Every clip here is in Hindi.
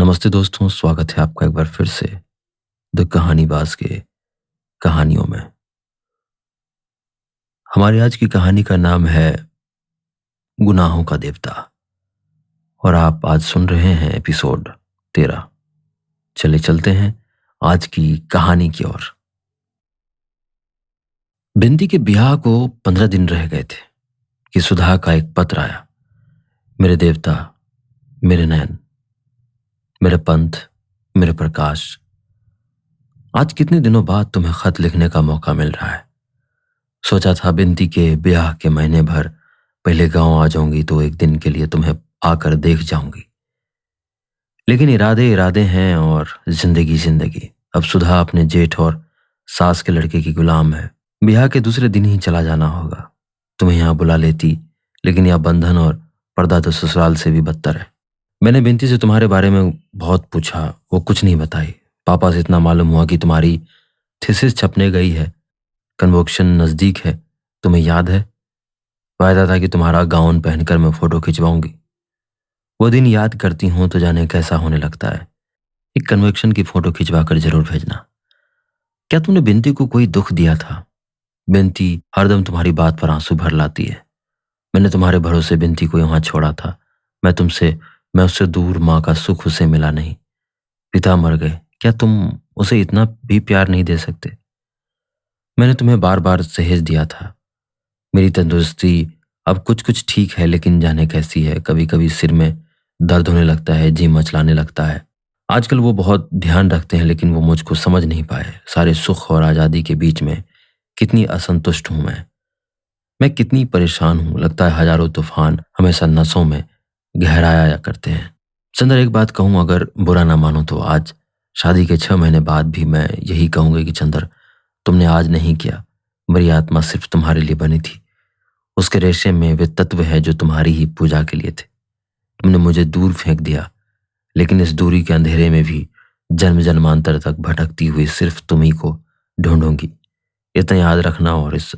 नमस्ते दोस्तों, स्वागत है आपका एक बार फिर से द कहानीबाज के कहानियों में। हमारी आज की कहानी का नाम है गुनाहों का देवता और आप आज सुन रहे हैं एपिसोड 13। चले चलते हैं आज की कहानी की ओर। बिंदी के ब्याह को 15 दिन रह गए थे कि सुधा का एक पत्र आया। मेरे देवता, मेरे नयन, मेरे पंथ, मेरे प्रकाश, आज कितने दिनों बाद तुम्हें खत लिखने का मौका मिल रहा है। सोचा था बिंदी के ब्याह के महीने भर पहले गांव आ जाऊंगी तो एक दिन के लिए तुम्हें आकर देख जाऊंगी, लेकिन इरादे इरादे हैं और जिंदगी जिंदगी। अब सुधा अपने जेठ और सास के लड़के की गुलाम है। ब्याह के दूसरे दिन ही चला जाना होगा। तुम्हें यहाँ बुला लेती, लेकिन यह बंधन और पर्दा तो ससुराल से भी बदतर है। मैंने बिंती से तुम्हारे बारे में बहुत पूछा, वो कुछ नहीं बताई। पापा से इतना मालूम हुआ कि तुम्हारी थीसिस छपने गई है, कन्वोकेशन नजदीक है। तुम्हें याद है, वायदा था कि तुम्हारा गाउन पहनकर मैं फोटो खिंचवाऊंगी। वो दिन याद करती हूं तो जाने कैसा होने लगता है। एक कन्वेक्शन की फोटो खिंचवाकर जरूर भेजना। क्या तुमने बिंती को कोई दुख दिया था? बिंती हरदम तुम्हारी बात पर आंसू भर लाती है। मैंने तुम्हारे भरोसे बिंती को यहाँ छोड़ा था। मैं उससे दूर, माँ का सुख उसे मिला नहीं। पिता मर गए, क्या तुम उसे इतना भी प्यार नहीं दे सकते? मैंने तुम्हें बार बार सहेज दिया था। मेरी तंदुरुस्ती अब कुछ कुछ ठीक है, लेकिन जाने कैसी है। कभी कभी सिर में दर्द होने लगता है, जी मचलाने लगता है। आजकल वो बहुत ध्यान रखते हैं, लेकिन वो मुझको समझ नहीं पाए। सारे सुख और आज़ादी के बीच में कितनी असंतुष्ट हूं मैं कितनी परेशान हूं। लगता है हजारों तूफान हमेशा नसों में गहराया करते हैं। चंदर, एक बात कहूं, अगर बुरा ना मानो तो आज शादी के 6 महीने बाद भी मैं यही कहूंगी कि चंदर, तुमने आज नहीं किया। मेरी आत्मा सिर्फ तुम्हारे लिए बनी थी। उसके रेशे में वे तत्व है जो तुम्हारी ही पूजा के लिए थे। तुमने मुझे दूर फेंक दिया, लेकिन इस दूरी के अंधेरे में भी जन्म जन्मांतर तक भटकती हुई सिर्फ तुम ही को ढूंढूंगी। इतना याद रखना, और इस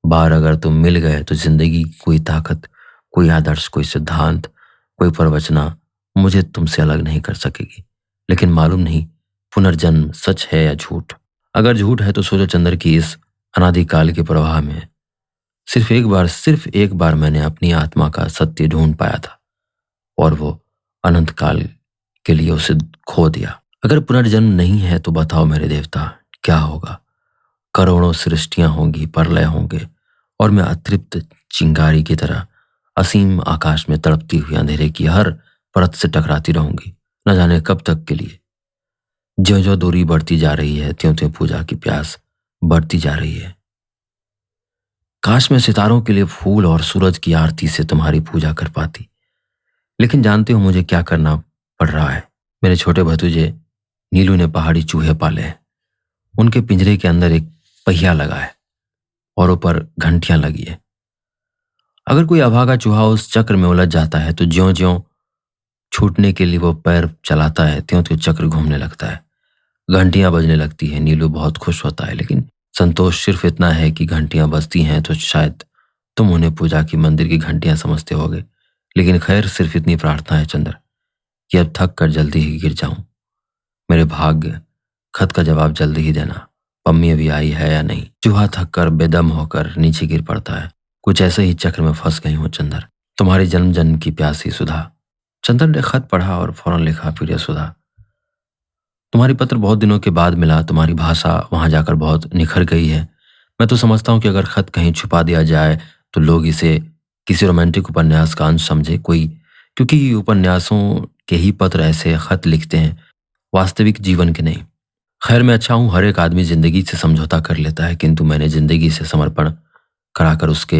बार अगर तुम मिल गए तो जिंदगी कोई ताकत, कोई आदर्श, कोई सिद्धांत, कोई प्रवचना मुझे तुमसे अलग नहीं कर सकेगी। लेकिन मालूम नहीं पुनर्जन्म सच है या झूठ। अगर झूठ है तो सोचो चंद्र की इस अनादिकाल के प्रवाह में सिर्फ एक बार मैंने अपनी आत्मा का सत्य ढूंढ पाया था, और वो अनंत काल के लिए उसे खो दिया। अगर पुनर्जन्म नहीं है तो बताओ मेरे देवता, क्या होगा? करोड़ों सृष्टियां होंगी, प्रलय होंगे, और मैं अतृप्त चिंगारी की तरह असीम आकाश में तड़पती हुई अंधेरे की हर परत से टकराती रहूंगी, न जाने कब तक के लिए। ज्यों ज्यों दूरी बढ़ती जा रही है, त्यों त्यों पूजा की प्यास बढ़ती जा रही है। काश मैं सितारों के लिए फूल और सूरज की आरती से तुम्हारी पूजा कर पाती, लेकिन जानते हो मुझे क्या करना पड़ रहा है। मेरे छोटे भतीजे नीलू ने पहाड़ी चूहे पाले हैं। उनके पिंजरे के अंदर एक पहिया लगा है और ऊपर घंटियां लगी है। अगर कोई अभागा चूहा उस चक्र में उलझ जाता है तो ज्यों ज्यों छूटने के लिए वो पैर चलाता है, त्यों त्यों चक्र घूमने लगता है। घंटियां बजने लगती है। नीलू बहुत खुश होता है, लेकिन संतोष सिर्फ इतना है कि घंटियां बजती हैं तो शायद तुम उन्हें पूजा की मंदिर की घंटियां समझते होगे। लेकिन खैर, सिर्फ इतनी प्रार्थना है चंद्र कि अब थक कर जल्दी ही गिर जाऊं। मेरे भाग्य, खत का जवाब जल्दी ही देना। पम्मी अभी आई है या नहीं? चूहा थक कर बेदम होकर नीचे गिर पड़ता है। कुछ ऐसे ही चक्र में फंस गई हूं चंद्र, तुम्हारी जन्म जन्म की प्यासी सुधा। चंद्र ने खत पढ़ा और फौरन लिखा, प्रिय सुधा, तुम्हारी पत्र बहुत दिनों के बाद मिला। तुम्हारी भाषा वहां जाकर बहुत निखर गई है। मैं तो समझता हूँ कि अगर खत कहीं छुपा दिया जाए तो लोग इसे किसी रोमांटिक उपन्यास का अंश समझे, क्योंकि उपन्यासों के ही पत्र ऐसे खत लिखते हैं, वास्तविक जीवन के नहीं। खैर, मैं अच्छा हूँ, हर एक आदमी जिंदगी से समझौता कर लेता है, किंतु मैंने जिंदगी से समर्पण कराकर उसके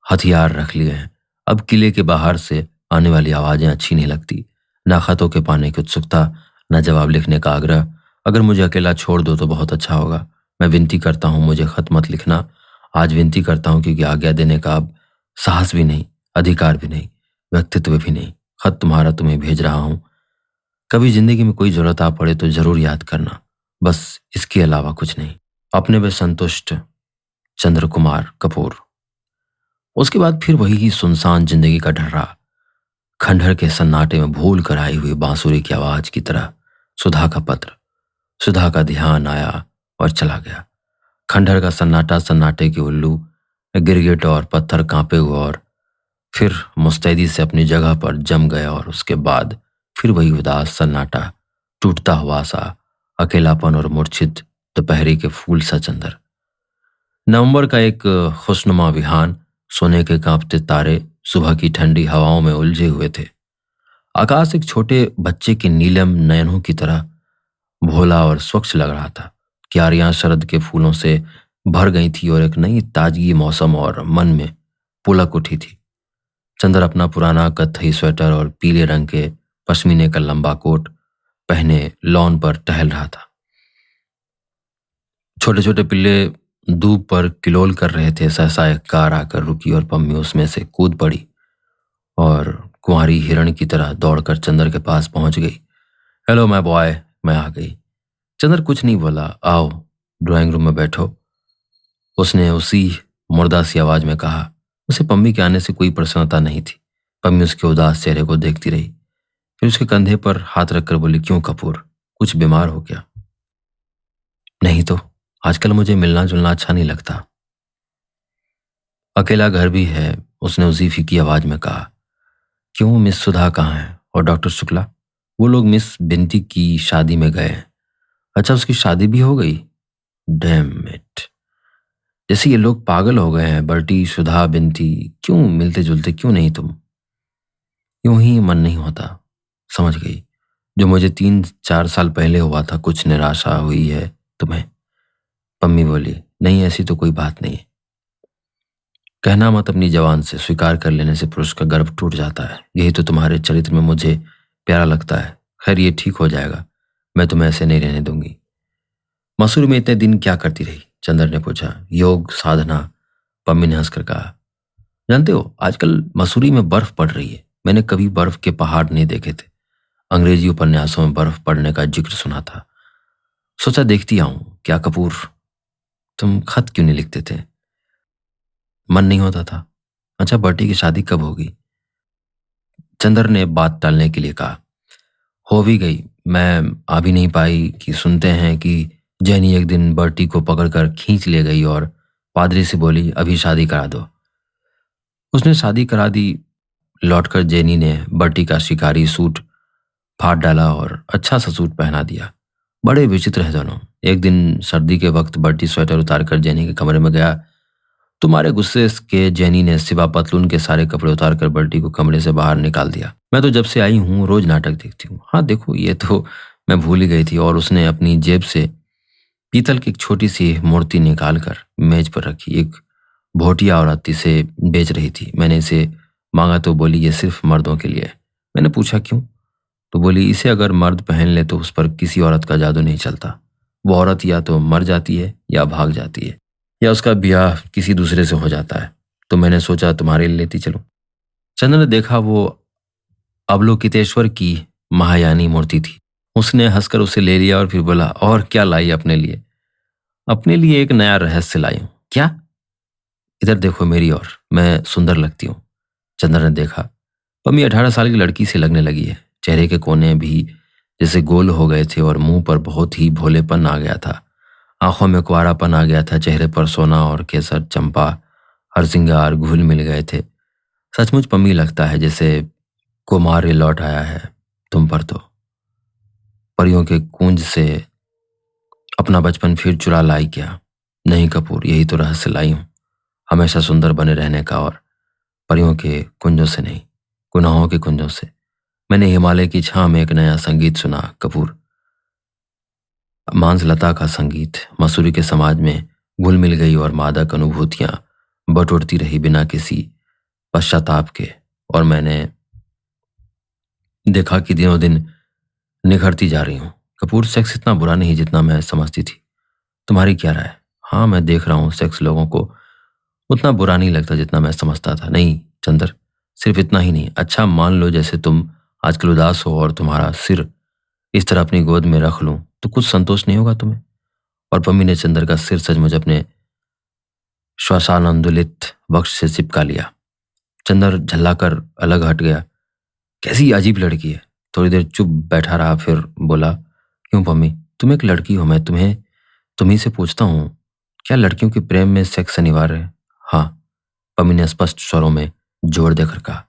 हथियार रख लिए हैं। अब किले के बाहर से आने वाली आवाजें अच्छी नहीं लगती, ना खतों के पाने की उत्सुकता, ना जवाब लिखने का आग्रह। अगर मुझे अकेला छोड़ दो तो बहुत अच्छा होगा। मैं विनती करता हूँ, मुझे खत मत लिखना। आज विनती करता हूँ, क्योंकि आज्ञा देने का अब साहस भी नहीं, अधिकार भी नहीं, व्यक्तित्व भी नहीं। खत तुम्हारा तुम्हें भेज रहा हूँ। कभी जिंदगी में कोई जरूरत आ पड़े तो जरूर याद करना, बस इसके अलावा कुछ नहीं। अपने में संतुष्ट, चंद्र कुमार कपूर। उसके बाद फिर वही सुनसान जिंदगी का ढर्रा। खंडहर के सन्नाटे में भूल कर आई हुई बांसुरी की आवाज की तरह सुधा का पत्र। सुधा का ध्यान आया और चला गया। खंडहर का सन्नाटा सन्नाटे की उल्लू, गिरगिट और पत्थर कांपे हुए और फिर मुस्तैदी से अपनी जगह पर जम गया, और उसके बाद फिर वही उदास सन्नाटा, टूटता हुआ सा अकेलापन और मूर्छित दोपहरी के फूल सा चंदर। नवंबर का एक खुशनुमा विहान, सोने के कांपते तारे सुबह की ठंडी हवाओं में उलझे हुए थे। आकाश एक छोटे बच्चे के नीलम नयनों की तरह भोला और स्वच्छ लग रहा था। क्यारियां शरद के फूलों से भर गई थी और एक नई ताजगी मौसम और मन में पुलक उठी थी। चंदर अपना पुराना कत्थई स्वेटर और पीले रंग के पश्मीने का लंबा कोट पहने लॉन पर टहल रहा था। छोटे छोटे पिल्ले दूब पर किलोल कर रहे थे। सहसा एक कार आकर रुकी और पम्मी उसमें से कूद पड़ी और कुंवारी हिरण की तरह दौड़कर चंदर के पास पहुंच गई। हेलो माय बॉय, मैं आ गई। चंदर कुछ नहीं बोला। आओ ड्राइंग रूम में बैठो, उसने उसी मुर्दा सी आवाज में कहा। उसे पम्मी के आने से कोई प्रसन्नता नहीं थी। पम्मी उसके उदास चेहरे को देखती रही, फिर उसके कंधे पर हाथ रखकर बोली, क्यों कपूर, कुछ बीमार हो क्या? नहीं तो, आजकल मुझे मिलना जुलना अच्छा नहीं लगता। अकेला घर भी है, उसने उसी फीकी आवाज में कहा। क्यों, मिस सुधा कहाँ है और डॉक्टर शुक्ला? वो लोग मिस बिंती की शादी में गए हैं। अच्छा, उसकी शादी भी हो गई? डैम इट, जैसे ये लोग पागल हो गए हैं। बर्टी, सुधा, बिंती, क्यों मिलते जुलते क्यों नहीं तुम? यूं ही मन नहीं होता। समझ गई, जो मुझे 3-4 साल पहले हुआ था। कुछ निराशा हुई है तुम्हें? पम्मी बोली, नहीं ऐसी तो कोई बात नहीं। कहना मत अपनी जवान से, स्वीकार कर लेने से पुरुष का गर्व टूट जाता है। यही तो तुम्हारे चरित्र में मुझे प्यारा लगता है। खैर, ये ठीक हो जाएगा, मैं तुम्हें ऐसे नहीं रहने दूंगी। मसूरी में इतने दिन क्या करती रही? चंदर ने पूछा। योग, साधना, पम्मी ने हंसकर कहा। जानते हो, आजकल मसूरी में बर्फ पड़ रही है। मैंने कभी बर्फ के पहाड़ नहीं देखे थे। अंग्रेजी उपन्यासों में बर्फ पड़ने का जिक्र सुना था। सोचा देखती आऊं। क्या कपूर, तुम खत क्यों नहीं लिखते थे? मन नहीं होता था। अच्छा, बर्टी की शादी कब होगी? चंदर ने बात टालने के लिए कहा। हो भी गई, मैं आ भी नहीं पाई कि सुनते हैं कि जैनी एक दिन बर्टी को पकड़कर खींच ले गई और पादरी से बोली, अभी शादी करा दो। उसने शादी करा दी। लौटकर जेनी ने बर्टी का शिकारी सूट फाड़ डाला और अच्छा सा सूट पहना दिया। बड़े विचित्र है दोनों। एक दिन सर्दी के वक्त बर्टी स्वेटर उतारकर जेनी के कमरे में गया। तुम्हारे गुस्से के जेनी ने सिवा पतलून के सारे कपड़े उतारकर बर्टी को कमरे से बाहर निकाल दिया। मैं तो जब से आई हूँ रोज नाटक देखती हूँ। हाँ देखो, ये तो मैं भूल ही गई थी। और उसने अपनी जेब से पीतल की एक छोटी सी मूर्ति निकालकर मेज पर रखी। एक भोटिया औरत इसे बेच रही थी। मैंने इसे मांगा तो बोली, ये सिर्फ मर्दों के लिए है। मैंने पूछा क्यों? तो बोली, इसे अगर मर्द पहन ले तो उस पर किसी औरत का जादू नहीं चलता। वो औरत या तो मर जाती है या भाग जाती है या उसका ब्याह किसी दूसरे से हो जाता है। तो मैंने सोचा तुम्हारे लिए लेती चलूं। चंद्र ने देखा वो अवलोकितेश्वर की महायानी मूर्ति थी। उसने हंसकर उसे ले लिया और फिर बोला, और क्या लाई अपने लिए? अपने लिए एक नया रहस्य लाई हूं। क्या? इधर देखो मेरी ओर, मैं सुंदर लगती हूँ। चंद्र ने देखा। पम्मी 18 साल की लड़की से लगने लगी है। चेहरे के कोने भी जैसे गोल हो गए थे और मुंह पर बहुत ही भोलेपन आ गया था। आंखों में कुंवारापन आ गया था। चेहरे पर सोना और केसर, चंपा, हर श्रृंगार घुल मिल गए थे। सचमुच पम्मी लगता है जैसे कुमार लौट आया है तुम पर। तो परियों के कूंज से अपना बचपन फिर चुरा लाई क्या? नहीं कपूर, यही तो रहस्य लाई हूं, हमेशा सुंदर बने रहने का। और परियों के कुंजों से नहीं, गुनाहों के कुंजों से। मैंने हिमालय की छां में एक नया संगीत सुना कपूर। मांसलता का संगीत मसूरी के समाज में घुल मिल गई और मादक अनुभूतियां बटोरती रही बिना किसी पश्चाताप के। और मैंने देखा कि दिनों दिन निखरती जा रही हूं। कपूर, सेक्स इतना बुरा नहीं जितना मैं समझती थी। तुम्हारी क्या राय? हाँ, मैं देख रहा हूँ सेक्स लोगों को उतना बुरा नहीं लगता जितना मैं समझता था। नहीं चंदर, सिर्फ इतना ही नहीं। अच्छा मान लो जैसे तुम आजकल उदास हो और तुम्हारा सिर इस तरह अपनी गोद में रख लूं तो कुछ संतोष नहीं होगा तुम्हें? और पम्मी ने चंदर का सिर सचमुच अपने श्वासानंदुलित वक्ष से चिपका लिया। चंदर झल्लाकर अलग हट गया। कैसी अजीब लड़की है। थोड़ी देर चुप बैठा रहा, फिर बोला, क्यों पम्मी, तुम एक लड़की हो, मैं तुम्ही से पूछता हूँ, क्या लड़कियों के प्रेम में सेक्स अनिवार्य है? हाँ, पम्मी ने स्पष्ट स्वरों में जोर देकर कहा।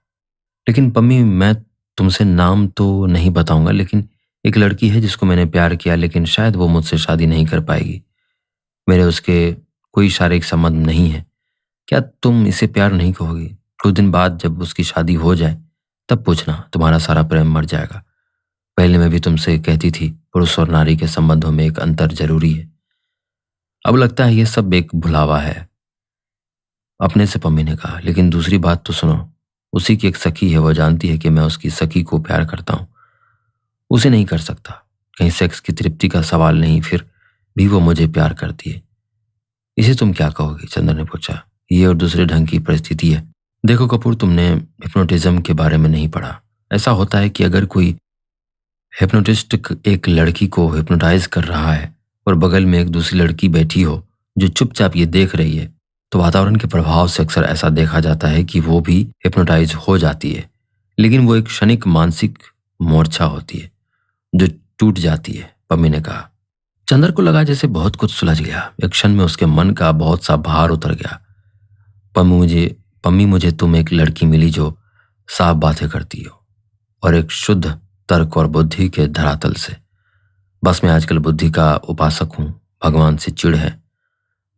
लेकिन पम्मी, मैं तुमसे नाम तो नहीं बताऊंगा, लेकिन एक लड़की है जिसको मैंने प्यार किया, लेकिन शायद वो मुझसे शादी नहीं कर पाएगी। मेरे उसके कोई शारीरिक संबंध नहीं है। क्या तुम इसे प्यार नहीं कहोगी? कुछ दिन बाद जब उसकी शादी हो जाए तब पूछना, तुम्हारा सारा प्रेम मर जाएगा। पहले मैं भी तुमसे कहती थी, पुरुष और नारी के संबंधों में एक अंतर जरूरी है। अब लगता है ये सब एक भुलावा है, अपने से पम्मी ने कहा। लेकिन दूसरी बात तो सुनो, उसी की एक सखी है, वो जानती है कि मैं उसकी सखी को प्यार करता हूँ। उसे नहीं कर सकता। कहीं सेक्स की तृप्ति का सवाल नहीं, फिर भी वो मुझे प्यार करती है। इसे तुम क्या कहोगे? चंद्र ने पूछा। ये और दूसरे ढंग की परिस्थिति है। देखो कपूर, तुमने हिप्नोटिज्म के बारे में नहीं पढ़ा। ऐसा होता है कि अगर कोई हिप्नोटिस्ट एक लड़की को हिप्नोटाइज कर रहा है और बगल में एक दूसरी लड़की बैठी हो जो चुपचाप ये देख रही है, तो वातावरण के प्रभाव से अक्सर ऐसा देखा जाता है कि वो भी हिप्नोटाइज हो जाती है। लेकिन वो एक क्षणिक मानसिक मोर्छा होती है जो टूट जाती है, पम्मी ने कहा। चंद्र को लगा जैसे बहुत कुछ सुलझ गया। एक क्षण में उसके मन का बहुत सा भार उतर गया। पम्मी मुझे तुम एक लड़की मिली जो साफ बातें करती हो और एक शुद्ध तर्क और बुद्धि के धरातल से। बस मैं आजकल बुद्धि का उपासक हूँ। भगवान से चिढ़ है।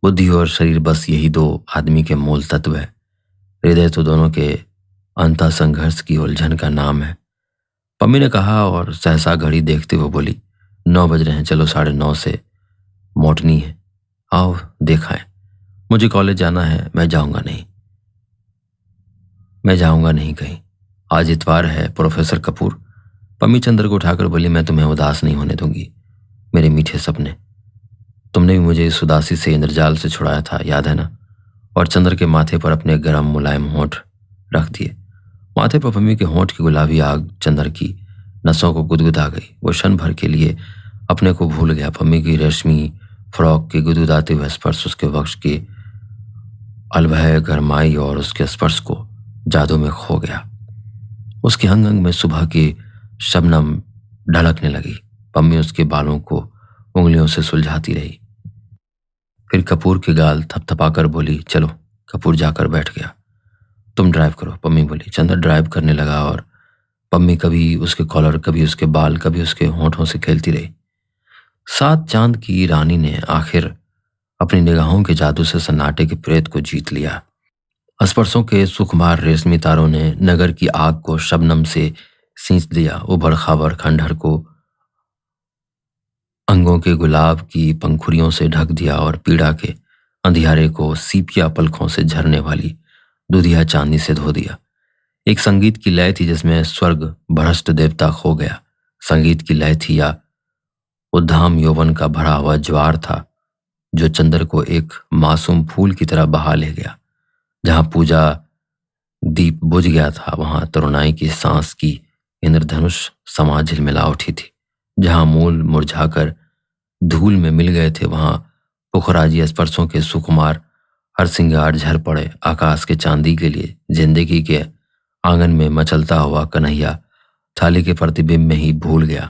बुद्धि और शरीर बस यही दो आदमी के मूल तत्व है। हृदय तो दोनों के अंतः संघर्ष की उलझन का नाम है। पम्मी ने कहा और सहसा घड़ी देखते हुए बोली, 9 बज रहे हैं, चलो 9:30 से मोटनी है, आओ देखाएं। मुझे कॉलेज जाना है, मैं जाऊंगा नहीं कहीं। आज इतवार है प्रोफेसर कपूर। पम्मी चंद्र को उठाकर बोली, मैं तुम्हें उदास नहीं होने दूंगी मेरे मीठे सपने। तुमने भी मुझे इस उदासी से, इंद्रजाल से छुड़ाया था, याद है ना? और चंद्र के माथे पर अपने गर्म मुलायम होंठ रख दिए। माथे पर पम्मी के होंठ की गुलाबी आग चंद्र की नसों को गुदगुदा गई। वो क्षण भर के लिए अपने को भूल गया। पम्मी की रेशमी फ्रॉक के गुदगुदाते हुए स्पर्श उसके वक्ष की अलवह गरमाई और उसके स्पर्श को जादू में खो गया। उसके अंग अंग में सुबह की शबनम ढलकने लगी। पम्मी उसके बालों को उंगलियों से सुलझाती रही। फिर कपूर के गाल थपथपाकर बोली, चलो। कपूर जाकर बैठ गया। तुम ड्राइव करो, पम्मी बोली। चंद्र ड्राइव करने लगा और पम्मी कभी उसके कॉलर, कभी उसके बाल, कभी उसके होंठों से खेलती रही। 7 चांद की रानी ने आखिर अपनी निगाहों के जादू से सन्नाटे के प्रेत को जीत लिया। स्पर्शों के सुकुमार रेशमी तारों ने नगर की आग को शबनम से सींच दिया। उबड़ खाबड़ खंडहर को अंगों के गुलाब की पंखुड़ियों से ढक दिया और पीड़ा के अंधियारे को सीपिया पलकों से झरने वाली दुधिया चांदी से धो दिया। एक संगीत की लय थी जिसमें स्वर्ग भ्रष्ट देवता खो गया। संगीत की लय थी या उद्दाम यौवन का भरा हुआ ज्वार था जो चंद्र को एक मासूम फूल की तरह बहा ले गया। जहां पूजा दीप बुझ गया था, वहां तरुणाई की सांस की इंद्रधनुष समा झिलमिला उठी थी। जहां मूल मुरझाकर धूल में मिल गए थे, वहां पुखराजी स्पर्शों के सुकुमार हर सिंगार झर पड़े। आकाश के चांदी के लिए जिंदगी के आंगन में मचलता हुआ कन्हैया थाली के प्रतिबिंब में ही भूल गया।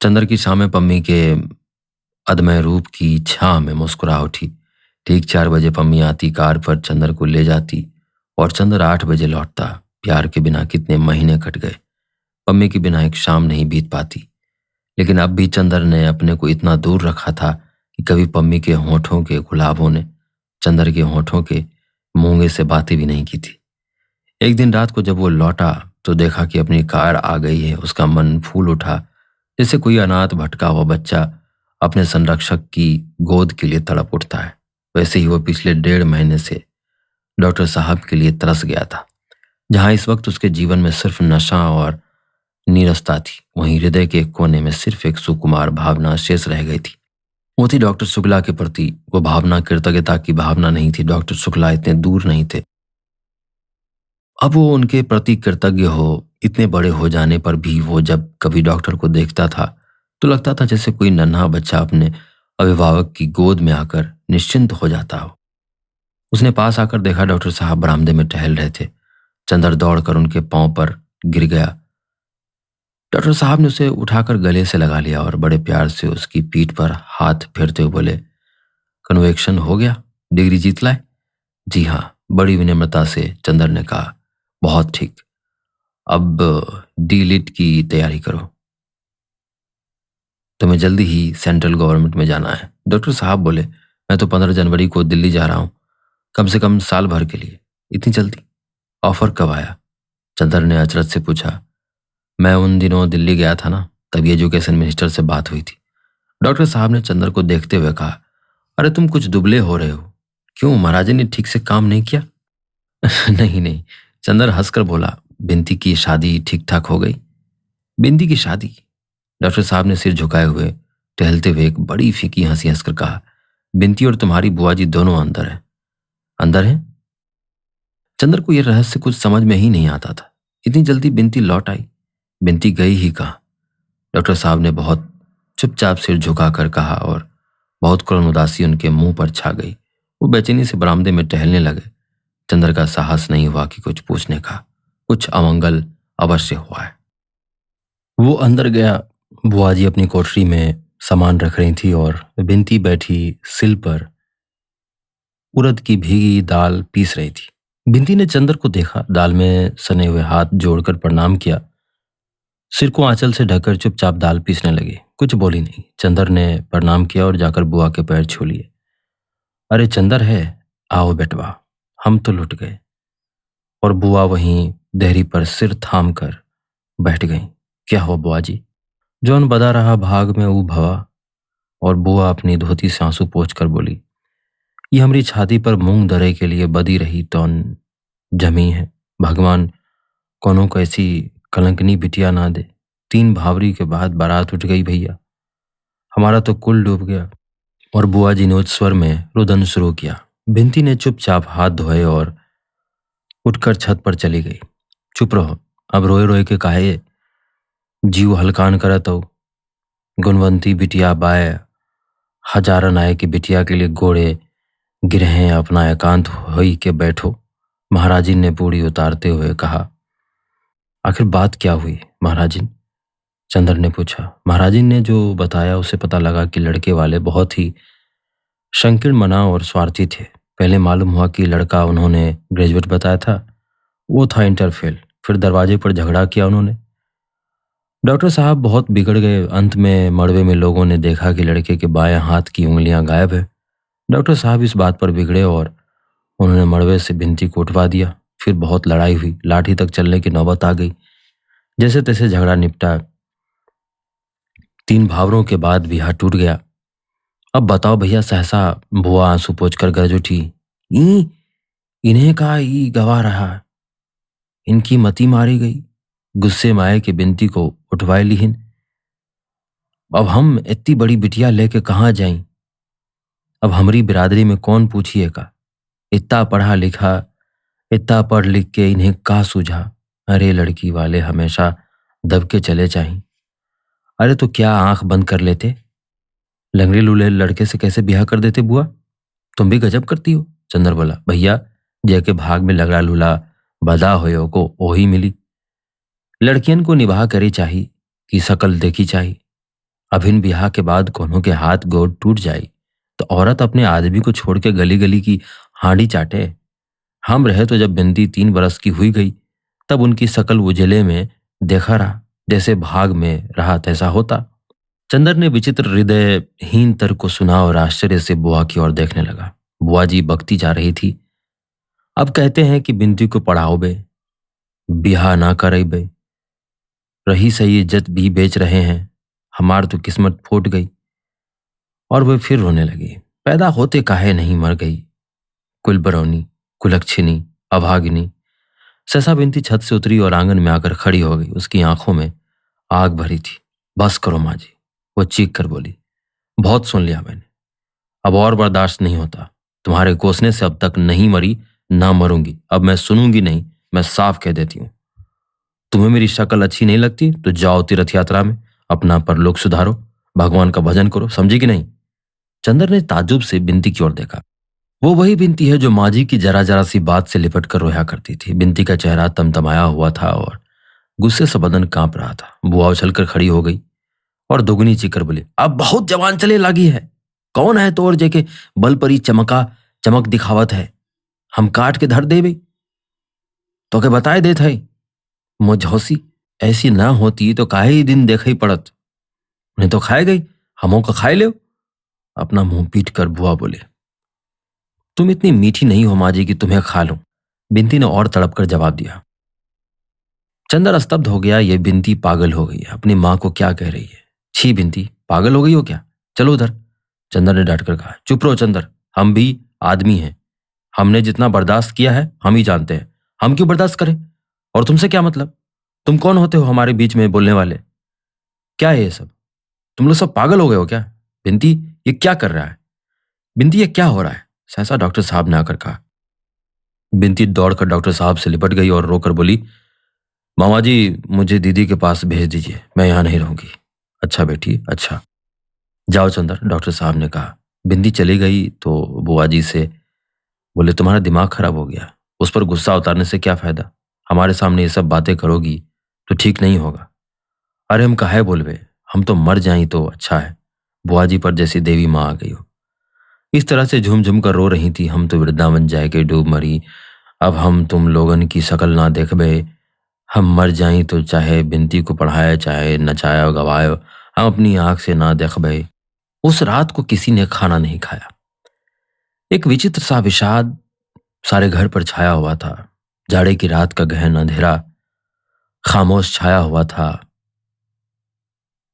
चंद्र की शामें पम्मी के अदमय रूप की छां में मुस्कुरा उठी। ठीक 4 बजे पम्मी आती, कार पर चंद्र को ले जाती और चंद्र 8 बजे लौटता। प्यार के बिना कितने महीने कट गए। पम्मी के बिना एक शाम नहीं बीत पाती। लेकिन अब भी चंद्र ने अपने को इतना दूर रखा था कि कभी पम्मी के होठों के गुलाबों ने चंद्र के होठों के मूंगे से बातें भी नहीं की थी। एक दिन रात को जब वो लौटा तो देखा कि अपनी कार आ गई है। उसका मन फूल उठा, जैसे कोई अनाथ भटका हुआ बच्चा अपने संरक्षक की गोद के लिए तड़प उठता है। वैसे ही वो पिछले 1.5 महीने से डॉक्टर साहब के लिए तरस गया था। जहां इस वक्त उसके जीवन में सिर्फ नशा और नीरसता थी, वहीं हृदय के एक कोने में सिर्फ एक सुकुमार भावना शेष रह गई थी। वो थी डॉक्टर शुक्ला के प्रति। वो भावना कृतज्ञता की भावना नहीं थी। डॉक्टर शुक्ला इतने दूर नहीं थे। अब वो उनके प्रति कृतज्ञ हो। इतने बड़े हो जाने पर भी वो जब कभी डॉक्टर को देखता था तो लगता था जैसे कोई नन्हा बच्चा अपने अभिभावक की गोद में आकर निश्चिंत हो जाता हो। उसने पास आकर देखा, डॉक्टर साहब बरामदे में टहल रहे थे। चंद्र दौड़कर उनके पांव पर गिर गया। डॉक्टर साहब ने उसे उठाकर गले से लगा लिया और बड़े प्यार से उसकी पीठ पर हाथ फेरते हुए बोले, कन्वेक्शन हो गया, डिग्री जीत लाए। जी हाँ, बड़ी विनम्रता से चंदर ने कहा। बहुत ठीक, अब डी.लिट की तैयारी करो, तुम्हें जल्दी ही सेंट्रल गवर्नमेंट में जाना है। डॉक्टर साहब बोले, मैं तो 15 जनवरी को दिल्ली जा रहा हूँ, कम से कम साल भर के लिए। इतनी जल्दी? ऑफर कब आया? चंदर ने अचरज से पूछा। मैं उन दिनों दिल्ली गया था ना, तभी एजुकेशन मिनिस्टर से बात हुई थी। डॉक्टर साहब ने चंदर को देखते हुए कहा, अरे तुम कुछ दुबले हो रहे हो, क्यों महाराज ने ठीक से काम नहीं किया? नहीं नहीं, चंदर हंसकर बोला, बिंती की शादी ठीक ठाक हो गई। बिंती की शादी? डॉक्टर साहब ने सिर झुकाए हुए टहलते हुए एक बड़ी फीकी हंसी हंसकर कहा, बिंती और तुम्हारी बुआ जी दोनों अंदर हैं। अंदर हैं? चंदर को यह रहस्य कुछ समझ में ही नहीं आता था। इतनी जल्दी बिंती लौट आई? बिंती गई ही कहाँ? डॉक्टर साहब ने बहुत चुपचाप सिर झुकाकर कहा और बहुत करुण उदासी उनके मुंह पर छा गई। वो बेचैनी से बरामदे में टहलने लगे। चंदर का साहस नहीं हुआ कि कुछ पूछने का। कुछ अमंगल अवश्य हुआ है। वो अंदर गया। बुआ जी अपनी कोठरी में सामान रख रही थी और बिंती बैठी सिल पर उड़द की भीगी दाल पीस रही थी। बिंती ने चंदर को देखा, दाल में सने हुए हाथ जोड़कर प्रणाम किया, सिर को आंचल से ढककर चुपचाप दाल पीसने लगी। कुछ बोली नहीं। चंदर ने प्रणाम किया और जाकर बुआ के पैर छू लिए। अरे चंदर है, आओ बेटवा, हम तो लुट गए। और बुआ वहीं देहरी पर सिर थाम कर बैठ गई। क्या हुआ बुआ जी? जौन बदा रहा भाग में ऊ भवा। और बुआ अपनी धोती से आंसू पोंछ कर बोली, ये हमारी छाती पर मूंग दरे के लिए बदी रही तौन जमी है। भगवान कोनो को ऐसी कलंकनी बिटिया ना दे। 3 भावरी के बाद बारात उठ गई भैया, हमारा तो कुल डूब गया। और बुआ जी ने उच्च स्वर में रुदन शुरू किया। बिंती ने चुपचाप हाथ धोए और उठकर छत पर चली गई। चुप रहो, अब रोए रोए के काहे जीव हलकान करत हो। गुणवंती बिटिया बाय हजारन आए कि बिटिया के लिए घोड़े गिरे हैं, अपना एकांत होई के बैठो। महाराजिन ने पूरी उतारते हुए कहा। आखिर बात क्या हुई महाराजिन? चंदर ने पूछा। महाराजिन ने जो बताया उसे पता लगा कि लड़के वाले बहुत ही संकीर्ण मना और स्वार्थी थे। पहले मालूम हुआ कि लड़का उन्होंने ग्रेजुएट बताया था, वो था इंटर फेल। फिर दरवाजे पर झगड़ा किया उन्होंने। डॉक्टर साहब बहुत बिगड़ गए। अंत में मड़वे में लोगों ने देखा कि लड़के के बाएं हाथ की उंगलियां गायब है। डॉक्टर साहब इस बात पर बिगड़े और उन्होंने मड़वे से बिंती को उठवा दिया। फिर बहुत लड़ाई हुई, लाठी तक चलने की नौबत आ गई। जैसे तैसे झगड़ा निपटा। 3 भावरों के बाद बिहा टूट गया। अब बताओ भैया, सहसा बुआ आंसू पोंछकर गरज उठी। ई इन्हें का ई गवा रहा, इनकी मती मारी गई। गुस्से में आए कि बिंती को उठवाए लीहिन। अब हम इतनी बड़ी बिटिया लेके कहाँ जाएं? अब हमारी बिरादरी में कौन पूछिए का? इतना पढ़ा लिखा, इतना पढ़ लिख के इन्हें का सूझा? अरे लड़की वाले हमेशा दब के चले जाएं। अरे तो क्या आंख बंद कर लेते? लंगड़े लूले लड़के से कैसे ब्याह कर देते बुआ? तुम भी गजब करती हो। चंदर बोला, भैया जय के भाग में लगड़ा लूला बदा होयो को ओही मिली। लड़कियन को निभाह करी चाही कि शकल देखी चाही। अभिन ब्याह के बाद कोनो के हाथ गोड़ टूट जाए तो औरत अपने आदमी को छोड़ के गली गली की हांडी चाटे। हम रहे तो जब बिंदी 3 बरस की हुई गई तब उनकी शकल उजले में देखा रहा, जैसे भाग में रहा तैसा होता। चंदर ने विचित्र हृदयहीन तर्क को सुना और आश्चर्य से बुआ की ओर देखने लगा। बुआ जी बकती जा रही थी। अब कहते हैं कि बिंदी को पढ़ाओ बे, बिहा ना करे बे, रही सही इज्जत भी बेच रहे हैं, हमार तो किस्मत फूट गई। और वे फिर रोने लगी। पैदा होते काहे नहीं मर गई, कुलबरौनी, कुलक्षिनी, अभागिनी। सहसा बिंती छत से उतरी और आंगन में आकर खड़ी हो गई। उसकी आंखों में आग भरी थी। बस करो माँ जी, वो चीख कर बोली, बहुत सुन लिया मैंने, अब और बर्दाश्त नहीं होता। तुम्हारे कोसने से अब तक नहीं मरी, ना मरूंगी। अब मैं सुनूंगी नहीं, मैं साफ कह देती हूँ। तुम्हें मेरी शक्ल अच्छी नहीं लगती तो जाओ तीर्थ यात्रा में, अपना परलोक सुधारो, भगवान का भजन करो, समझी कि नहीं? चंदर ने ताज्जुब से बिंती की ओर देखा। वो वही बिंती है जो माँ जी की जरा जरा सी बात से लिपट कर रोया करती थी। बिंती का चेहरा तमतमाया हुआ था और गुस्से से बदन कांप रहा था। बुआ उछलकर खड़ी हो गई और दोगुनी चीखकर बोली, अब बहुत जवान चले लगी है। कौन है तोर जेके बल परी चमक दिखावत है। हम काट के धर देबे तो के बताए देत है। मुझौसी ऐसी ना होती तो काहे ही दिन देखे पड़त। उन्हें तो खाए गई, हमों को खाए ले। अपना मुंह पीट कर बुआ बोले, तुम इतनी मीठी नहीं हो माँ जी कि तुम्हें खा लूं। बिंती ने और तड़प कर जवाब दिया। चंदर स्तब्ध हो गया। ये बिंती पागल हो गई है, अपनी माँ को क्या कह रही है। छी बिंती, पागल हो गई हो क्या? चलो उधर। चंदर ने डांट कर कहा। चुप रहो चंदर, हम भी आदमी हैं। हमने जितना बर्दाश्त किया है हम ही जानते हैं। हम क्यों बर्दाश्त करें? और तुमसे क्या मतलब? तुम कौन होते हो हमारे बीच में बोलने वाले? क्या है ये सब? तुम लोग सब पागल हो गए हो क्या? बिंती, ये क्या कर रहा है? बिंती, ये क्या हो रहा है? सहसा डॉक्टर साहब ने आकर कहा। बिंती दौड़कर डॉक्टर साहब से लिपट गई और रोकर बोली, मामा जी मुझे दीदी के पास भेज दीजिए, मैं यहाँ नहीं रहूंगी। अच्छा बेटी, अच्छा। जाओ चंदर, डॉक्टर साहब ने कहा। बिंदी चली गई तो बुआ जी से बोले, तुम्हारा दिमाग खराब हो गया। उस पर गुस्सा उतारने से क्या फायदा? हमारे सामने ये सब बातें करोगी तो ठीक नहीं होगा। अरे हम काहे बोलबे, हम तो मर जाएं तो अच्छा है। बुआ जी पर जैसी देवी माँ आ गई हो। इस तरह से झूम झूम कर रो रही थी, हम तो वृंदावन जाए के डूब मरी। अब हम तुम लोगन की शकल ना देखबे। हम मर जाई तो चाहे बिंती को पढ़ाए चाहे नचाया गवाए, हम अपनी आंख से ना देखबे। उस रात को किसी ने खाना नहीं खाया। एक विचित्र सा विषाद सारे घर पर छाया हुआ था। जाड़े की रात का गहन अंधेरा खामोश छाया हुआ था।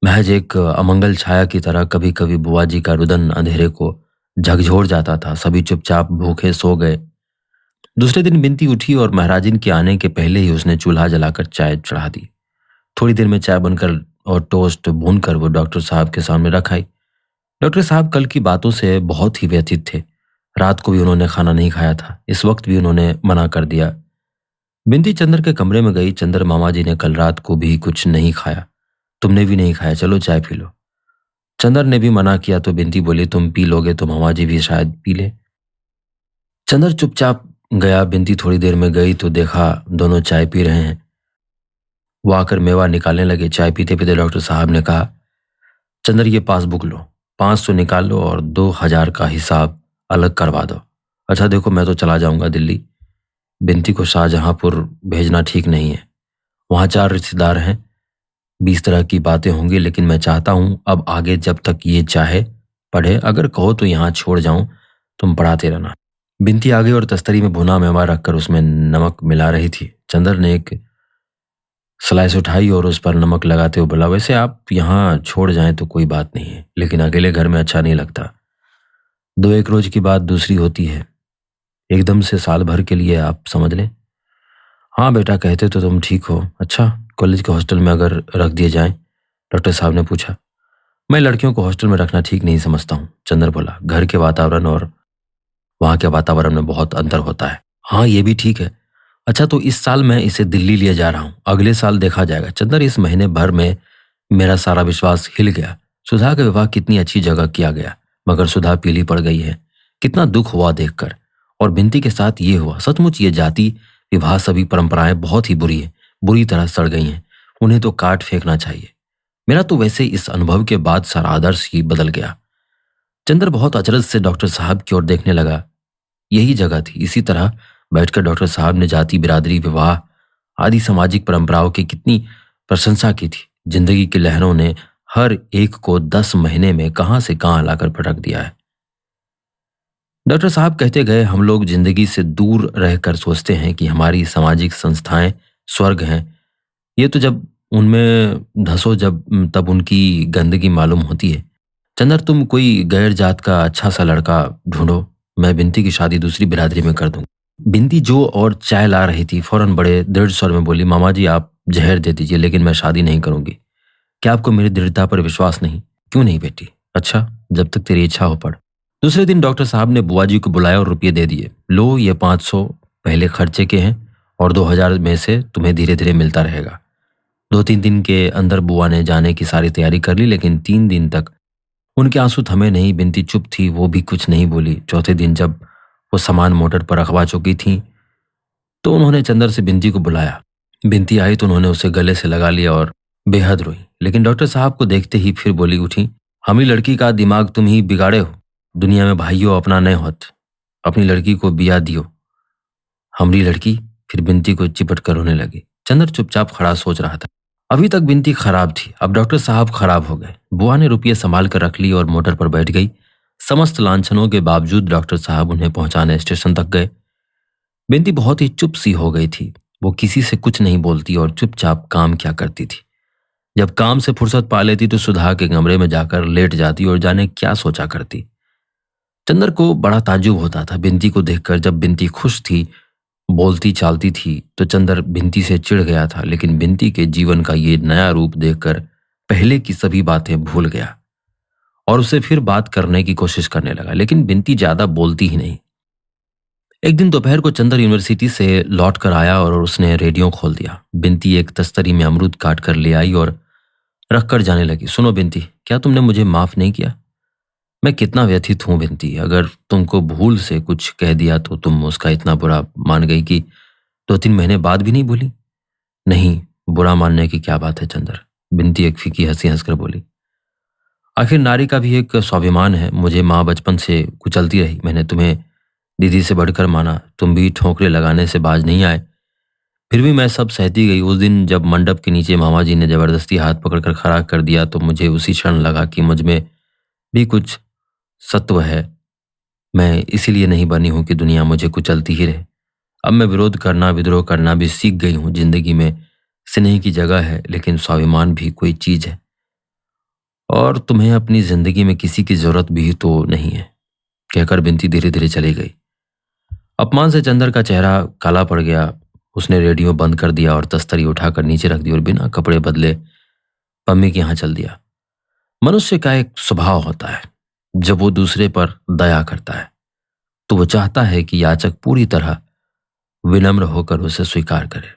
महज एक अमंगल छाया की तरह कभी कभी बुआ जी का रुदन अंधेरे को झकझोर जाता था। सभी चुपचाप भूखे सो गए। दूसरे दिन बिंती उठी और महाराजिन के आने के पहले ही उसने चूल्हा जलाकर चाय चढ़ा दी। थोड़ी देर में चाय बनकर और टोस्ट भूनकर वो डॉक्टर साहब के सामने रख आई। डॉक्टर साहब कल की बातों से बहुत ही व्यथित थे। रात को भी उन्होंने खाना नहीं खाया था, इस वक्त भी उन्होंने मना कर दिया। बिंती चंदर के कमरे में गई। चंदर, मामा जी ने कल रात को भी कुछ नहीं खाया, तुमने भी नहीं खाया, चलो चाय पी लो। चंदर ने भी मना किया तो बिंती बोली, तुम पी लोगे तो मामा जी भी शायद पी ले। चंदर चुपचाप गया। बिंती थोड़ी देर में गई तो देखा दोनों चाय पी रहे हैं। वो आकर मेवा निकालने लगे। चाय पीते पीते डॉक्टर साहब ने कहा, चंदर ये पासबुक लो, 500 निकाल लो और 2000 का हिसाब अलग करवा दो। अच्छा देखो, मैं तो चला जाऊंगा दिल्ली। बिंती को शाहजहांपुर भेजना ठीक नहीं है। वहां 4 रिश्तेदार हैं, 20 तरह की बातें होंगी, लेकिन मैं चाहता हूं अब आगे जब तक ये चाहे पढ़े, अगर कहो तो यहाँ छोड़ जाऊं, तुम पढ़ाते रहना। बिंती आ गई और तस्तरी में भुना मेवा रखकर उसमें नमक मिला रही थी। चंदर ने एक स्लाइस उठाई और उस पर नमक लगाते हुए बोला, वैसे आप यहाँ छोड़ जाएं तो कोई बात नहीं है, लेकिन अकेले घर में अच्छा नहीं लगता। 2-1 रोज की बात दूसरी होती है, एकदम से साल भर के लिए आप समझ लें। हाँ बेटा, कहते तो तुम ठीक हो। अच्छा, कॉलेज के हॉस्टल में अगर रख दिए जाएं? डॉक्टर साहब ने पूछा। मैं लड़कियों को हॉस्टल में रखना ठीक नहीं समझता हूँ, चंदर बोला। घर के वातावरण और वहाँ के वातावरण में बहुत अंतर होता है। हाँ, ये भी ठीक है। अच्छा, तो इस साल मैं इसे दिल्ली लिए जा रहा हूँ, अगले साल देखा जाएगा। चंदर, इस महीने भर में मेरा सारा विश्वास हिल गया। सुधा का विवाह कितनी अच्छी जगह किया गया, मगर सुधा पीली पड़ गई है। कितना दुख हुआ देखकर। और बिंती के साथ ये हुआ। सचमुच ये जाति विवाह सभी परंपराएं बहुत ही बुरी है, बुरी तरह सड़ गई हैं। उन्हें तो काट फेंकना चाहिए। मेरा तो वैसे इस अनुभव के बाद सारा आदर्श ही बदल गया। चंद्र बहुत अचरज से डॉक्टर साहब की ओर देखने लगा। यही जगह थी। इसी तरह बैठकर डॉक्टर साहब ने जाति, बिरादरी, विवाह आदि सामाजिक परंपराओं की कितनी प्रशंसा की थी। जिंदगी की लहरों ने हर एक को 10 महीने में कहां से कहां लाकर पटक दिया है। डॉक्टर साहब कहते गए, हम लोग जिंदगी से दूर रहकर सोचते हैं कि हमारी सामाजिक संस्थाएं स्वर्ग हैं। ये तो जब उनमें धंसो तब उनकी गंदगी मालूम होती है। चंदर, तुम कोई गैर जात का अच्छा सा लड़का ढूंढो, मैं बिंती की शादी दूसरी बिरादरी में कर दूंगी। बिंती जो और चाय ला रही थी फौरन बड़े दृढ़ स्वर में बोली, मामा जी आप जहर दे दीजिए, लेकिन मैं शादी नहीं करूंगी। क्या आपको मेरी दृढ़ता पर विश्वास नहीं? क्यों नहीं बेटी? अच्छा, जब तक तेरी इच्छा हो पढ़। दूसरे दिन डॉक्टर साहब ने बुआ जी को बुलाया और रुपये दे दिए। लो, ये 500 पहले खर्चे के हैं और 2000 में से तुम्हें धीरे धीरे मिलता रहेगा। 2-3 दिन के अंदर बुआ ने जाने की सारी तैयारी कर ली, लेकिन 3 दिन तक उनके आंसू थमे नहीं। बिंती चुप थी, वो भी कुछ नहीं बोली। चौथे दिन जब वो सामान मोटर पर रखवा चुकी थी तो उन्होंने चंदर से बिंती को बुलाया। बिनती आई तो उन्होंने उसे गले से लगा लिया और बेहद रोई, लेकिन डॉक्टर साहब को देखते ही फिर बोली उठी, हमी लड़की का दिमाग तुम ही बिगाड़े हो। दुनिया में भाइयों अपना नहीं होत, अपनी लड़की को बिया दियो। हमरी लड़की। फिर बिनती को चिपट कर रोने लगी। चंदर चुपचाप खड़ा सोच रहा था। अभी तक बिनती खराब थी, अब डॉक्टर साहब खराब हो गए। बुआ ने रुपये संभाल कर रख ली और मोटर पर बैठ गई। समस्त लांछनों के बावजूद डॉक्टर साहब उन्हें पहुंचाने स्टेशन तक गए। बिनती बहुत ही चुप सी हो गई थी। वो किसी से कुछ नहीं बोलती और चुपचाप काम क्या करती थी। जब काम से फुर्सत पा लेती तो सुधा के कमरे में जाकर लेट जाती और जाने क्या सोचा करती। चंदर को बड़ा ताज्जुब होता था बिनती को देखकर। जब बिनती खुश थी, बोलती चालती थी, तो चंदर बिनती से चिढ़ गया था, लेकिन बिनती के जीवन का ये नया रूप देखकर पहले की सभी बातें भूल गया और उसे फिर बात करने की कोशिश करने लगा। लेकिन बिनती ज्यादा बोलती ही नहीं। एक दिन दोपहर को चंदर यूनिवर्सिटी से लौट कर आया और उसने रेडियो खोल दिया। बिनती एक तस्तरी में अमरूद काट कर ले आई और रख कर जाने लगी। सुनो बिनती, क्या तुमने मुझे माफ नहीं किया? मैं कितना व्यथित हूं बिनती। अगर तुमको भूल से कुछ कह दिया तो तुम उसका इतना बुरा मान गई कि 2-3 महीने बाद भी नहीं भूली। नहीं, बुरा मानने की क्या बात है चंदर, बिनती एक फीकी हंसी हंसकर बोली। आखिर नारी का भी एक स्वाभिमान है। मुझे माँ बचपन से कुचलती रही, मैंने तुम्हें दीदी से बढ़कर माना, तुम भी ठोकरे लगाने से बाज नहीं आए, फिर भी मैं सब सहती गई। उस दिन जब मंडप के नीचे मामा जी ने जबरदस्ती हाथ पकड़कर खड़ा कर दिया तो मुझे उसी क्षण लगा कि मुझ में भी कुछ सत्व है। मैं इसीलिए नहीं बनी हूं कि दुनिया मुझे कुचलती ही रहे। अब मैं विरोध करना, विद्रोह करना भी सीख गई हूं। जिंदगी में स्नेह की जगह है, लेकिन स्वाभिमान भी कोई चीज है, और तुम्हें अपनी जिंदगी में किसी की जरूरत भी तो नहीं है, कहकर बिनती धीरे धीरे चली गई। अपमान से चंदर का चेहरा काला पड़ गया। उसने रेडियो बंद कर दिया और तस्तरी उठाकर नीचे रख दी और बिना कपड़े बदले पम्मी के यहाँ चल दिया। मनुष्य का एक स्वभाव होता है, जब वो दूसरे पर दया करता है तो वो चाहता है कि याचक पूरी तरह विनम्र होकर उसे स्वीकार करे।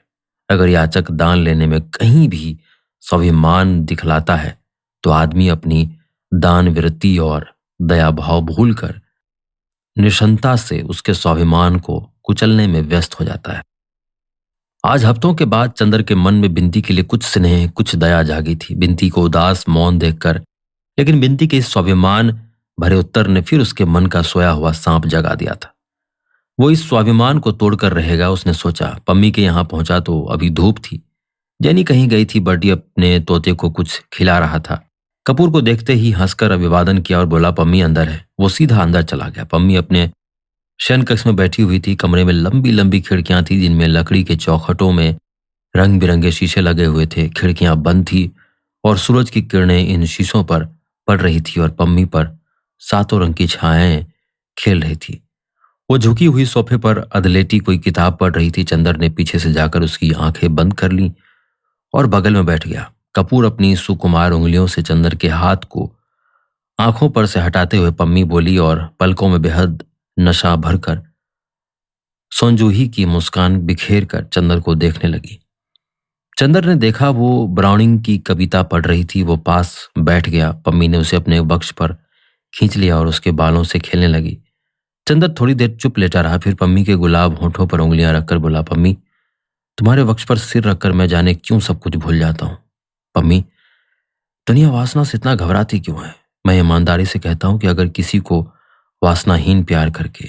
अगर याचक दान लेने में कहीं भी स्वाभिमान दिखलाता है तो आदमी अपनी दान वृत्ति और दया भाव भूलकर निशंता से उसके स्वाभिमान को कुचलने में व्यस्त हो जाता है। आज हफ्तों के बाद चंदर के मन में बिनती के लिए कुछ स्नेह, कुछ दया जागी थी। बिनती को उदास मौन देखकर, लेकिन बिनती के इस स्वाभिमान भरे उत्तर ने फिर उसके मन का सोया हुआ सांप जगा दिया था। वो इस स्वाभिमान को तोड़कर रहेगा, उसने सोचा। पम्मी के यहाँ पहुंचा तो अभी धूप थी। जैनी कहीं गई थी। बर्डी अपने तोते को कुछ खिला रहा था। कपूर को देखते ही हंसकर अभिवादन किया और बोला, पम्मी अंदर है। वो सीधा अंदर चला गया। पम्मी अपने शयन कक्ष में बैठी हुई थी। कमरे में लंबी लंबी खिड़कियां थी जिनमें लकड़ी के चौखटों में रंग बिरंगे शीशे लगे हुए थे। खिड़कियां बंद थी और सूरज की किरणें इन शीशों पर पड़ रही थी और पम्मी पर सातों रंग की छायाएं खेल रही थी। वो झुकी हुई सोफे पर अधलेटी कोई किताब पढ़ रही थी। चंदर ने पीछे से जाकर उसकी आंखें बंद कर ली और बगल में बैठ गया। कपूर अपनी सुकुमार उंगलियों से चंदर के हाथ को आंखों पर से हटाते हुए पम्मी बोली और पलकों में बेहद नशा भरकर सोंजूही की मुस्कान बिखेर कर चंदर को देखने लगी। चंदर ने देखा वो ब्राउनिंग की कविता पढ़ रही थी। वो पास बैठ गया। पम्मी ने उसे अपने वक्ष पर खींच लिया और उसके बालों से खेलने लगी। चंदर थोड़ी देर चुप लेटा रहा, फिर पम्मी के गुलाब होठों पर उंगलियां रखकर बोला, पम्मी, तुम्हारे वक्ष पर सिर रखकर मैं जाने क्यों सब कुछ भूल जाता हूं। पम्मी, दुनिया वासना से इतना घबराती क्यों है? मैं ईमानदारी से कहता हूं कि अगर किसी को वासनाहीन प्यार करके,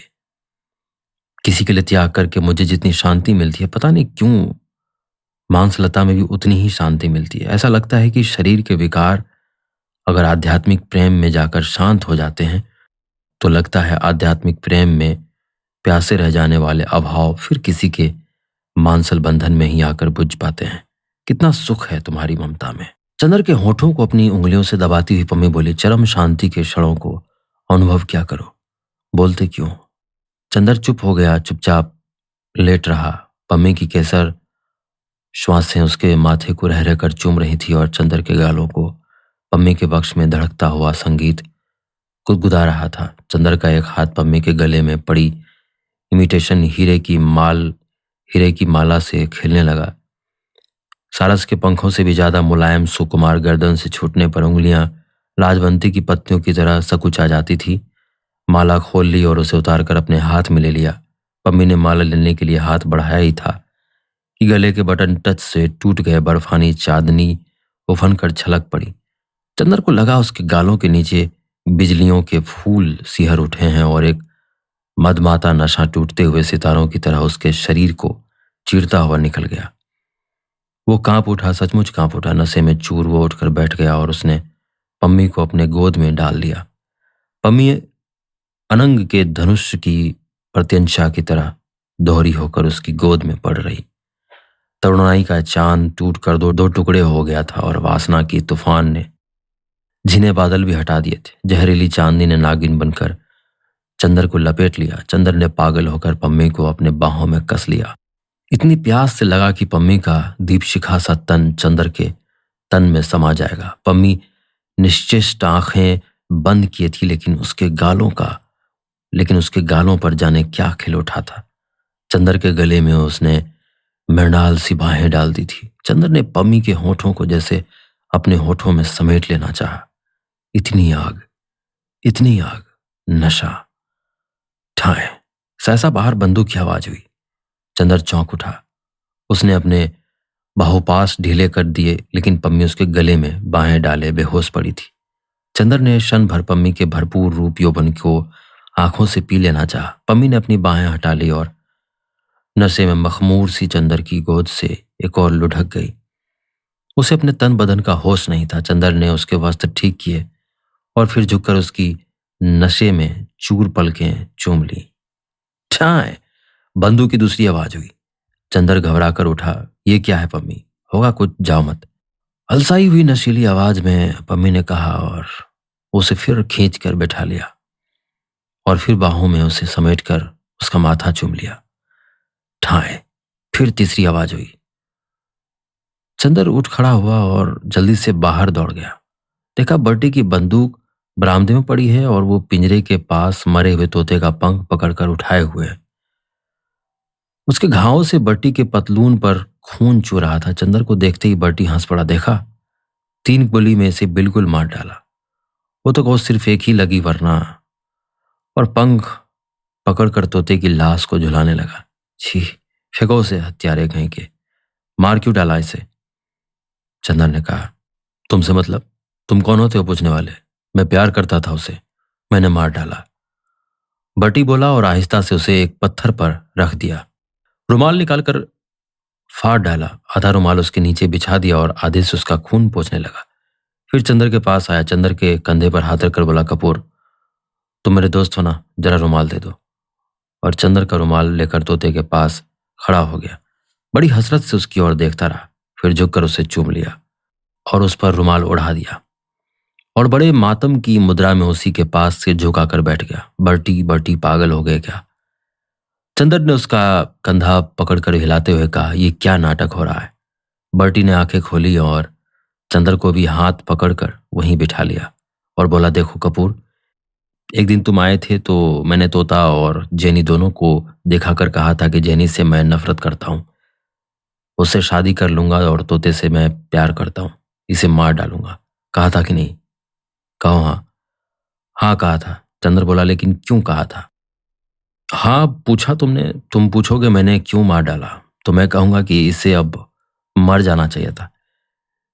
किसी के लिए त्याग करके मुझे जितनी शांति मिलती है, पता नहीं क्यों मांसलता में भी उतनी ही शांति मिलती है। ऐसा लगता है कि शरीर के विकार अगर आध्यात्मिक प्रेम में जाकर शांत हो जाते हैं तो लगता है आध्यात्मिक प्रेम में प्यासे रह जाने वाले अभाव फिर किसी के मांसल बंधन में ही आकर बुझ पाते हैं। कितना सुख है तुम्हारी ममता में। चंदर के होठों को अपनी उंगलियों से दबाती हुई पम्मी बोली, चरम शांति के क्षणों को अनुभव क्या करो, बोलते क्यों? चंदर चुप हो गया, चुपचाप लेट रहा। पम्मी की केसर श्वासें उसके माथे को रह रहकर चूम रही थी और चंदर के गालों को पम्मी के वक्ष में धड़कता हुआ संगीत गुदगुदा रहा था। चंदर का एक हाथ पम्मी के गले में पड़ी इमिटेशन हीरे की माला से खेलने लगा। सारस के पंखों से भी ज्यादा मुलायम सुकुमार गर्दन से छूटने पर उंगलियां लाजवंती की पत्तियों की तरह सकुचा जाती थी। माला खोल ली और उसे उतारकर अपने हाथ में ले लिया। पम्मी ने माला लेने के लिए हाथ बढ़ाया ही था कि गले के बटन टच से टूट गए। बर्फानी चांदनी उफन कर छलक पड़ी। चंदर को लगा उसके गालों के नीचे बिजलियों के फूल सिहर उठे हैं और एक मदमाता नशा टूटते हुए सितारों की तरह उसके शरीर को चीरता हुआ निकल गया। वो कांप उठा, सचमुच कांप उठा। नशे में चूर वो उठकर बैठ गया और उसने पम्मी को अपने गोद में डाल लिया। पम्मी अनंग के धनुष की प्रत्यंशा की तरह दोहरी होकर उसकी गोद में पड़ रही। तरुणाई का चांद टूट कर दो दो टुकड़े हो गया था और वासना की तूफान ने झिने बादल भी हटा दिए थे। जहरीली चांदनी ने नागिन बनकर चंदर को लपेट लिया। चंदर ने पागल होकर पम्मी को अपने बाहों में कस लिया। इतनी प्यास से लगा कि पम्मी का दीपशिखा सा तन चंदर के तन में समा जाएगा। पम्मी निश्चेष्ट आंखें बंद किए थी, लेकिन उसके गालों पर जाने क्या खिल उठा था। चंदर के गले में उसने मृणाल सी बाहें डाल दी थी। चंदर ने पम्मी के होठों को जैसे अपने होठों में समेट लेना चाहा। इतनी आग, नशा। ठाए सहसा बाहर बंदूक की आवाज हुई। चंदर चौंक उठा। उसने अपने बाहुपास ढीले कर दिए, लेकिन पम्मी उसके गले में बाहें डाले बेहोश पड़ी थी। चंदर ने क्षण भर पम्मी के भरपूर रूप यौवन को आंखों से पी लेना चाहा। पम्मी ने अपनी बाहें हटा ली और नशे में मखमूर सी चंदर की गोद से एक और लुढ़क गई। उसे अपने तन बदन का होश नहीं था। चंदर ने उसके वस्त्र ठीक किए और फिर झुककर उसकी नशे में चूर पलकें चूम ली। ठाए बंदूक की दूसरी आवाज हुई। चंदर घबरा कर उठा। ये क्या है पम्मी? होगा कुछ, जाओ मत। अलसाई हुई नशीली आवाज में पम्मी ने कहा और उसे फिर खींच कर बैठा लिया और फिर बाहों में उसे समेटकर उसका माथा चूम लिया। ठाए फिर तीसरी आवाज हुई। चंदर उठ खड़ा हुआ और जल्दी से बाहर दौड़ गया। देखा बर्टी की बंदूक बरामदे में पड़ी है और वो पिंजरे के पास मरे हुए तोते का पंख पकड़कर उठाए हुए है। उसके घावों से बर्टी के पतलून पर खून चू रहा था। चंदर को देखते ही बर्टी हंस पड़ा। देखा, 3 गोली में से बिल्कुल मार डाला। वो तो सिर्फ एक ही लगी वरना। और पंख पकड़कर तोते की लाश को झुलाने लगा। छी, फेंको उसे, हत्यारे कहीं के। मार क्यों डाला इसे? चंदर ने कहा। तुमसे मतलब? तुम कौन होते हो पूछने वाले? मैं प्यार करता था उसे, मैंने मार डाला। बर्टी बोला और आहिस्ता से उसे एक पत्थर पर रख दिया। रुमाल निकालकर फाड़ डाला। आधा रुमाल उसके नीचे बिछा दिया और आधे से उसका खून पोंछने लगा। फिर चंदर के पास आया। चंदर के कंधे पर हाथ रखकर बोला, कपूर तुम मेरे दोस्त हो ना, जरा रुमाल दे दो। और चंदर का रुमाल लेकर तोते के पास खड़ा हो गया। बड़ी हसरत से उसकी ओर देखता रहा, फिर झुककर उसे चूम लिया और उस पर रुमाल उड़ा दिया और बड़े मातम की मुद्रा में उसी के पास से झुका कर बैठ गया। बर्टी पागल हो गए क्या? चंदर ने उसका कंधा पकड़कर हिलाते हुए कहा, यह क्या नाटक हो रहा है? बर्टी ने आंखें खोली और चंदर को भी हाथ पकड़कर वहीं बिठा लिया और बोला, देखो कपूर, एक दिन तुम आए थे तो मैंने तोता और जेनी दोनों को दिखाकर कहा था कि जेनी से मैं नफरत करता हूं, उससे शादी कर लूंगा और तोते से मैं प्यार करता हूं, इसे मार डालूंगा। कहा था कि नहीं? कहो हाँ। हाँ कहा था। चंदर बोला, लेकिन क्यों कहा था? हाँ पूछा तुमने, तुम पूछोगे मैंने क्यों मार डाला तो मैं कहूंगा कि इसे अब मर जाना चाहिए था,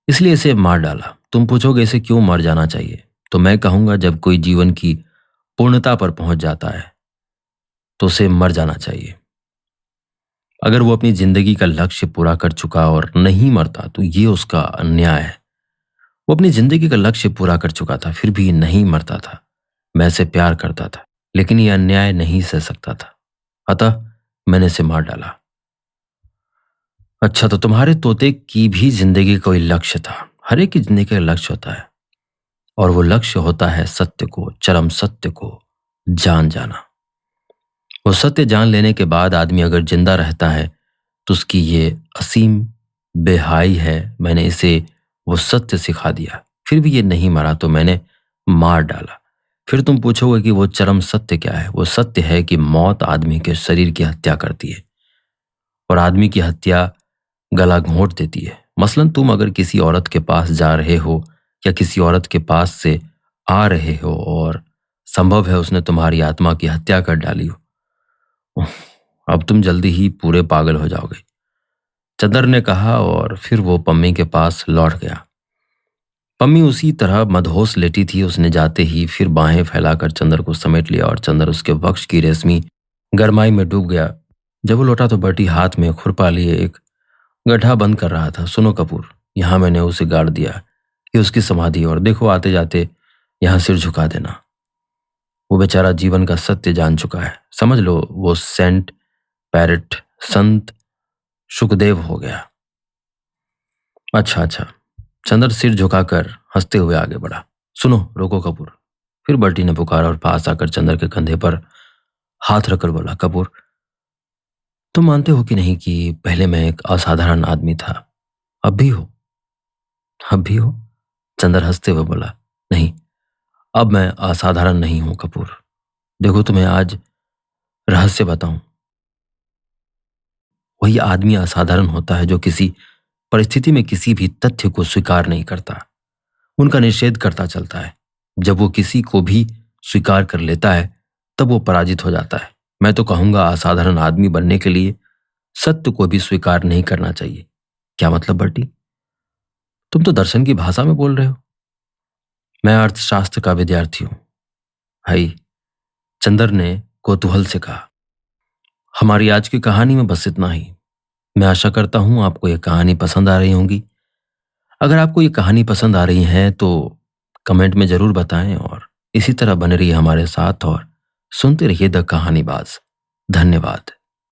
इसलिए इसे मार डाला। तुम पूछोगे इसे क्यों मर जाना चाहिए तो मैं कहूंगा जब कोई जीवन की पूर्णता पर पहुंच जाता है तो उसे मर जाना चाहिए। अगर वो अपनी जिंदगी का लक्ष्य पूरा कर चुका और नहीं मरता तो ये उसका अन्याय है। वो अपनी जिंदगी का लक्ष्य पूरा कर चुका था फिर भी नहीं मरता था। मैं इसे प्यार करता था लेकिन ये अन्याय नहीं सह सकता था, अतः मैंने इसे मार डाला। अच्छा, तो तुम्हारे तोते की भी जिंदगी का कोई लक्ष्य था? हर एक की जिंदगी का लक्ष्य होता है और वो लक्ष्य होता है सत्य को, चरम सत्य को जान जाना। वो सत्य जान लेने के बाद आदमी अगर जिंदा रहता है तो उसकी ये असीम बेहाई है। मैंने इसे वो सत्य सिखा दिया, फिर भी ये नहीं मरा तो मैंने मार डाला। फिर तुम पूछोगे कि वो चरम सत्य क्या है? वो सत्य है कि मौत आदमी के शरीर की हत्या करती है और आदमी की हत्या गला घोंट देती है। मसलन तुम अगर किसी औरत के पास जा रहे हो या किसी औरत के पास से आ रहे हो और संभव है उसने तुम्हारी आत्मा की हत्या कर डाली हो, अब तुम जल्दी ही पूरे पागल हो जाओगे। चंदर ने कहा और फिर वो पम्मी के पास लौट गया। पम्मी उसी तरह मदहोश लेटी थी। उसने जाते ही फिर बाहें फैलाकर चंदर को समेट लिया और चंदर उसके वक्ष की रेशमी गरमाई में डूब गया। जब वो लौटा तो बर्टी हाथ में खुरपा लिए एक गड्ढा बंद कर रहा था। सुनो कपूर, यहाँ मैंने उसे गाड़ दिया, ये उसकी समाधि, और देखो आते जाते यहाँ सिर झुका देना। वो बेचारा जीवन का सत्य जान चुका है। समझ लो वो सेंट पैरेट संत सुखदेव हो गया। अच्छा अच्छा। चंदर सिर झुकाकर हंसते हुए आगे बढ़ा। सुनो, रोको कपूर। फिर बल्टी ने पुकारा और पास आकर चंदर के कंधे पर हाथ रखकर बोला, कपूर, तुम मानते हो कि नहीं कि पहले मैं एक असाधारण आदमी था? अब भी हो? अब भी हो? चंदर हंसते हुए बोला, नहीं, अब मैं असाधारण नहीं हूं कपूर। देखो तुम्हें आज रहस्य बताऊं। वही आदमी असाधारण होता है जो किसी परिस्थिति में किसी भी तथ्य को स्वीकार नहीं करता, उनका निषेध करता चलता है। जब वो किसी को भी स्वीकार कर लेता है तब वो पराजित हो जाता है। मैं तो कहूंगा असाधारण आदमी बनने के लिए सत्य को भी स्वीकार नहीं करना चाहिए। क्या मतलब बल्टी? तुम तो दर्शन की भाषा में बोल रहे हो। मैं अर्थशास्त्र का विद्यार्थी हूं भाई, चंदर ने कौतूहल से कहा। हमारी आज की कहानी में बस इतना ही। मैं आशा करता हूं आपको यह कहानी पसंद आ रही होगी। अगर आपको ये कहानी पसंद आ रही है तो कमेंट में जरूर बताएं और इसी तरह बने रहिए हमारे साथ और सुनते रहिए द कहानीबाज। धन्यवाद।